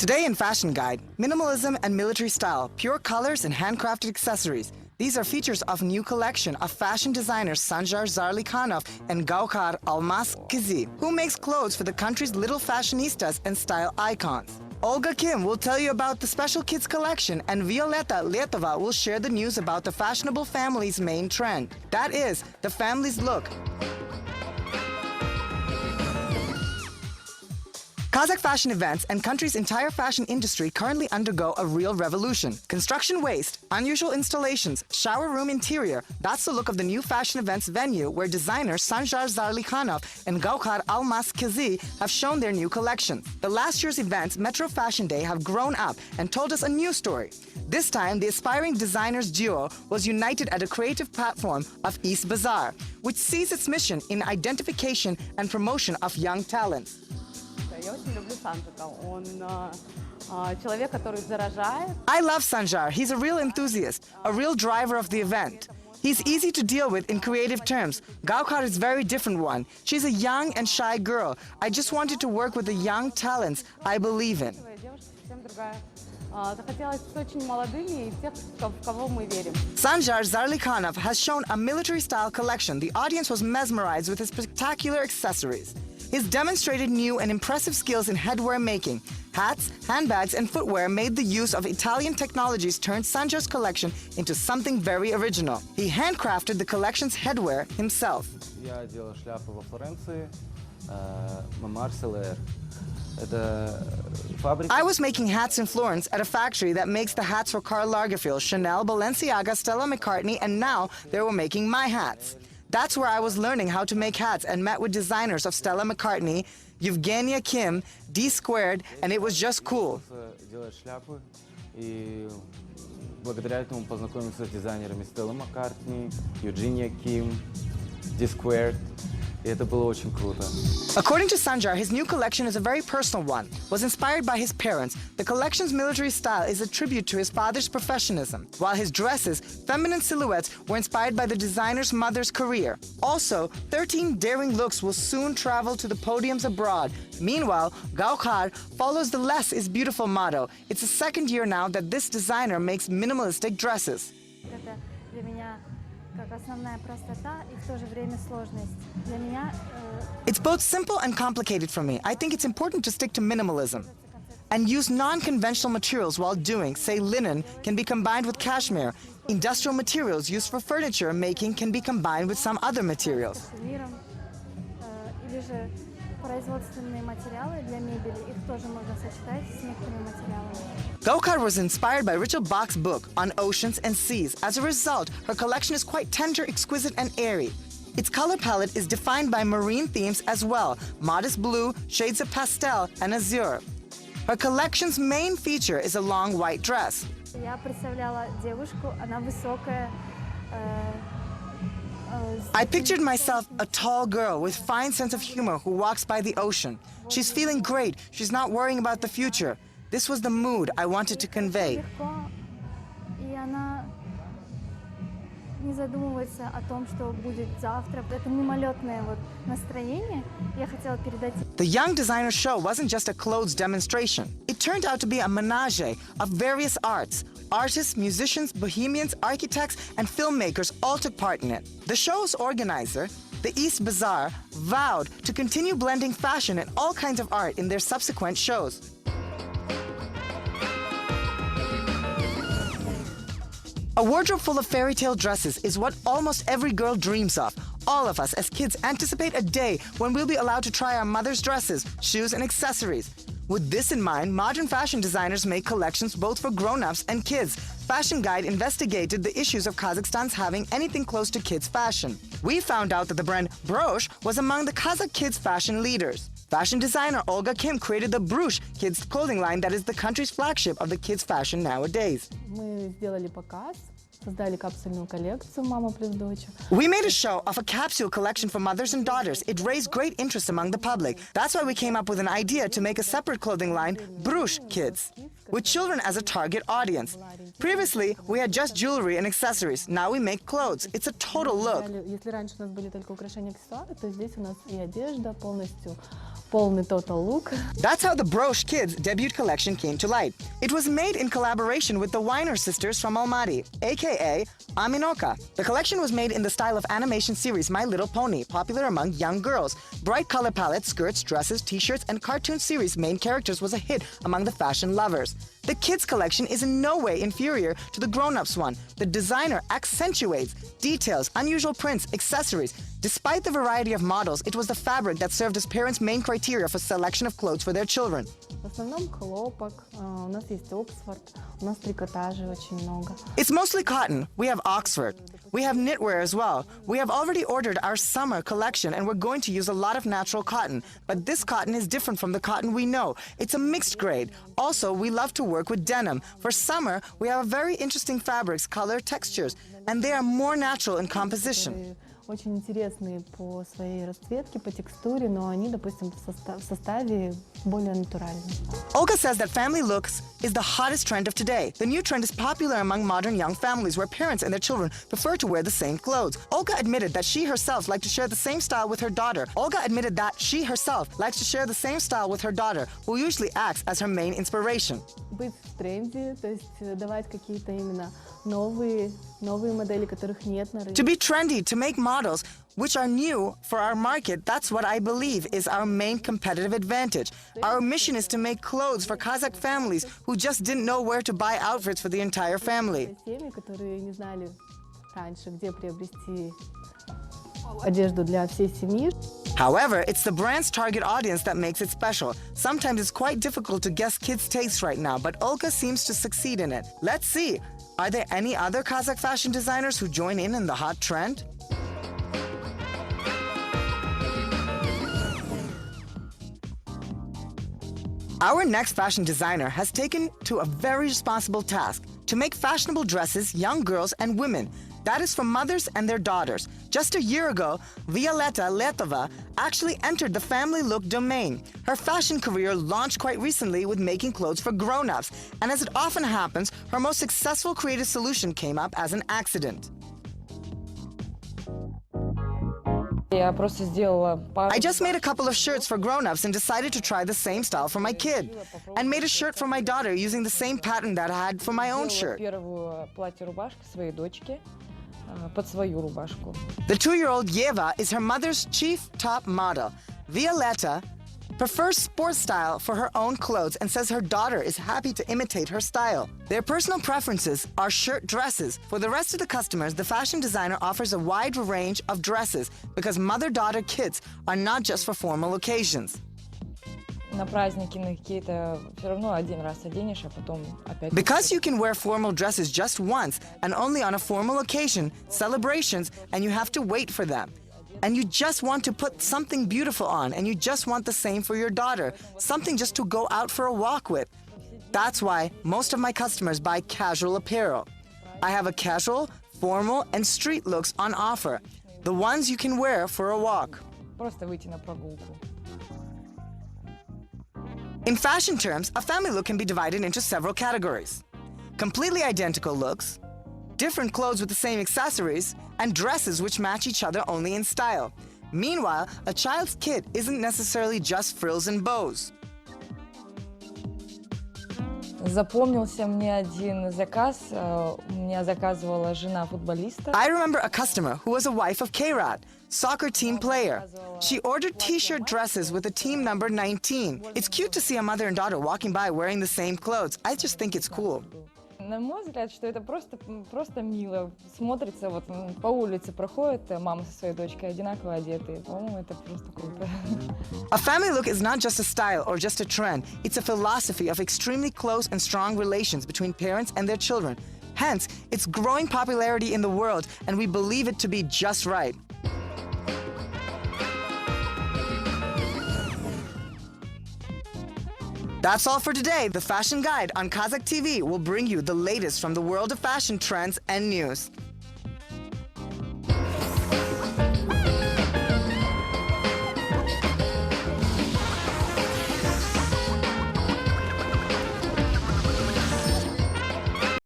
Today in Fashion Guide, minimalism and military style, pure colors and handcrafted accessories. These are features of new collection of fashion designers Sanjar, Zarlykhanov and Gauhar, Almaskyzy, who makes clothes for the country's little fashionistas and style icons. Olga Kim will tell you about the special kids collection, and Violetta Letova will share the news about the fashionable family's main trend. That is, the family's look. Kazakh fashion events and country's entire fashion industry currently undergo a real revolution. Construction waste, unusual installations, shower room interior, that's the look of the new fashion events venue where designers Sanjar Zarlykhanov and Gauhar Almaskyzy have shown their new collections. The last year's events, Metro Fashion Day, have grown up and told us a new story. This time, the aspiring designers duo was united at a creative platform of East Bazaar, which sees its mission in identification and promotion of young talents. I love Sanjar. He's a real enthusiast, a real driver of the event. He's easy to deal with in creative terms. Gauhar is a very different one. She's a young and shy girl. I just wanted to work with the young talents I believe in. Sanjar Zarlykhanov has shown a military-style collection. The audience was mesmerized with his spectacular accessories. He's demonstrated new and impressive skills in headwear making. Hats, handbags, and footwear made the use of Italian technologies turned Sanjar's collection into something very original. He handcrafted the collection's headwear himself. I was making hats in Florence at a factory that makes the hats for Karl Lagerfeld, Chanel, Balenciaga, Stella McCartney, and now they were making my hats. That's where I was learning how to make hats and met with designers of Stella McCartney, Olga Kim, D Squared, and it was just cool. Благодаря этому познакомился с дизайнерами Stella McCartney, Olga Kim, D Squared. Это было очень круто. According to Sanjar, his new collection is a very personal one. Was inspired by his parents. The collection's military style is a tribute to his father's professionalism, while his dresses, feminine silhouettes, were inspired by the designer's mother's career. Also, 13 daring looks will soon travel to the podiums abroad. Meanwhile, Gauhar follows the "Less is beautiful" motto. It's the second year now that this designer makes minimalistic dresses. It's both simple and complicated for me. I think it's important to stick to minimalism and use non-conventional materials while doing, say, linen can be combined with cashmere. Industrial materials used for furniture making can be combined with some other materials. Gauhar was inspired by Richard Bach's book on oceans and seas. As a result, her collection is quite tender, exquisite, and airy. Its color palette is defined by marine themes as well, modest blue, shades of pastel, and azure. Her collection's main feature is a long white dress. I pictured myself a tall girl with fine sense of humor who walks by the ocean. She's feeling great. She's not worrying about the future. This was the mood I wanted to convey. The young designer show wasn't just a clothes demonstration. It turned out to be a menage of various arts. Artists, musicians, bohemians, architects, and filmmakers all took part in it. The show's organizer, the East Bazaar, vowed to continue blending fashion and all kinds of art in their subsequent shows. A wardrobe full of fairy tale dresses is what almost every girl dreams of. All of us as kids anticipate a day when we'll be allowed to try our mother's dresses, shoes, and accessories. With this in mind, modern fashion designers make collections both for grown-ups and kids. Fashion Guide investigated the issues of Kazakhstan's having anything close to kids' fashion. We found out that the brand Brosh was among the Kazakh kids' fashion leaders. Fashion designer Olga Kim created the Brush kids clothing line that is the country's flagship of the kids' fashion nowadays. Создали капсульную коллекцию «Мама плюс дочь». We made a show of a capsule collection for mothers and daughters. It raised great interest among the public. That's why we came up with an idea to make a separate clothing line, Brush Kids, with children as a target audience. Previously, we had just jewelry and accessories. Now we make clothes. It's a total look. Если раньше у нас были только украшения и аксессуары, то здесь у нас и одежда полностью, полный total look. That's how the Brush Kids debut collection came to light. It was made in collaboration with the Weiner sisters from Almaty, aka Aminoka. The collection was made in the style of animation series My Little Pony, popular among young girls. Bright color palettes, skirts, dresses, t-shirts, and cartoon series main characters was a hit among the fashion lovers. The kids collection is in no way inferior to the grown-ups one. The designer accentuates details, unusual prints, accessories. Despite the variety of models, it was the fabric that served as parents' main criteria for selection of clothes for their children. В основном хлопок, у нас есть Оксфорд, у нас трикотажи очень много. It's mostly cotton. We have Oxford. We have knitwear as well. We have already ordered our summer collection and we're going to use a lot of natural cotton. But this cotton is different from the cotton we know. It's a mixed grade. Also, we love to work with denim. For summer, we have very interesting fabrics, color, textures, and they are more natural in composition. Очень интересные по своей расцветке, по текстуре, но они, допустим, в составе более натуральные. Olga says that family looks is the hottest trend of today. The new trend is popular among modern young families where parents and their children prefer to wear the same clothes. Olga admitted that she herself likes to share the same style with her daughter. Who usually acts as her main inspiration. Быть в тренде, то есть давать какие-то именно новые модели, которых нет на рынке. To be trendy, to make models which are new for our market, that's what I believe is our main competitive advantage. Our mission is to make clothes for Kazakh families who just didn't know where to buy outfits for the entire family. Семьи, которые не знали раньше, где приобрести одежду для всей семьи. However, it's the brand's target audience that makes it special. Sometimes it's quite difficult to guess kids' tastes right now, but Olga seems to succeed in it. Let's see. Are there any other Kazakh fashion designers who join in the hot trend? Our next fashion designer has taken to a very responsible task to make fashionable dresses, young girls and women. That is for mothers and their daughters. Just a year ago, Violetta Letova actually entered the family look domain. Her fashion career launched quite recently with making clothes for grown-ups. And as it often happens, her most successful creative solution came up as an accident. I just made a couple of shirts for grown-ups and decided to try the same style for my kid. And made a shirt for my daughter using the same pattern that I had for my own shirt. The 2-year-old Yeva is her mother's chief top model. Violetta prefers sports style for her own clothes and says her daughter is happy to imitate her style. Their personal preferences are shirt dresses. For the rest of the customers, the fashion designer offers a wide range of dresses because mother-daughter kits are not just for formal occasions. Because you can wear formal dresses just once and only on a formal occasion, celebrations, and you have to wait for them. And you just want to put something beautiful on, and you just want the same for your daughter, something just to go out for a walk with. That's why most of my customers buy casual apparel. I have a casual, formal, and street looks on offer, the ones you can wear for a walk. In fashion terms, a family look can be divided into several categories. Completely identical looks, different clothes with the same accessories, and dresses which match each other only in style. Meanwhile, a child's kit isn't necessarily just frills and bows. Запомнился мне один заказ. Меня заказывала жена футболиста. I remember a customer who was a wife of K-Rod, soccer team player. She ordered t-shirt dresses with a team number 19. It's cute to see a mother and daughter walking by wearing the same clothes. I just think it's cool. На мой взгляд, что это просто мило. Смотрится, вот по улице проходит мама со своей дочкой одинаково одетые. По-моему, это просто круто. A family look is not just a style or just a trend. It's a philosophy of extremely close and strong relations between parents and their children. Hence, its growing popularity in the world, and we believe it to be just right. That's all for today. The Fashion Guide on Kazakh TV will bring you the latest from the world of fashion trends and news.